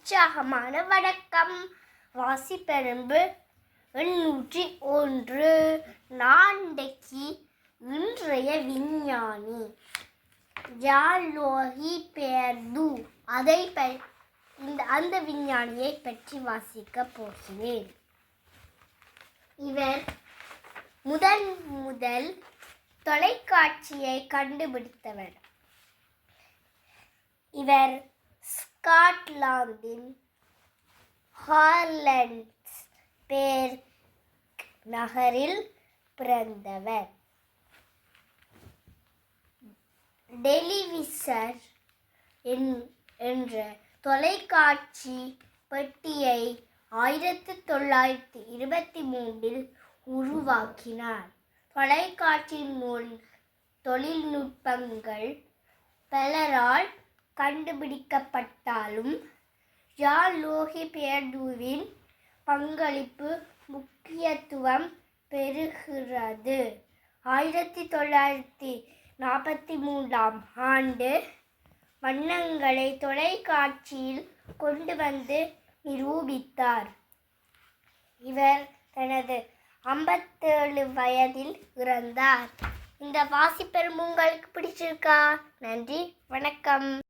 உற்சாகமான வணக்கம். வாசிப்பெரும்பு 801. நான்டைக்கு இன்றைய விஞ்ஞானி ஜாலோஹி பேர்து. அந்த விஞ்ஞானியை பற்றி வாசிக்கப் போகிறேன். இவர் முதல் தொலைக்காட்சியை கண்டுபிடித்தவர். இவர் ஸ்காட்லாந்தின் ஹார்லண்ட்ஸ்பேர்க் நகரில் பிறந்தவர். டெலிவிசர் என்ற தொலைக்காட்சி பெட்டியை 1923 உருவாக்கினார். தொலைக்காட்சி தொழில்நுட்பங்கள் பலரால் கண்டுபிடிக்கப்பட்டாலும் ஜாலோஹி பேர்துவின் பங்களிப்பு முக்கியத்துவம் பெறுகிறது. 1943 ஆண்டு வண்ணங்களை தொலைக்காட்சியில் கொண்டு வந்து நிரூபித்தார். இவர் தனது 57 வயதில் இறந்தார். இந்த வாசிப்பெரும்பு உங்களுக்கு பிடிச்சிருக்கா? நன்றி, வணக்கம்.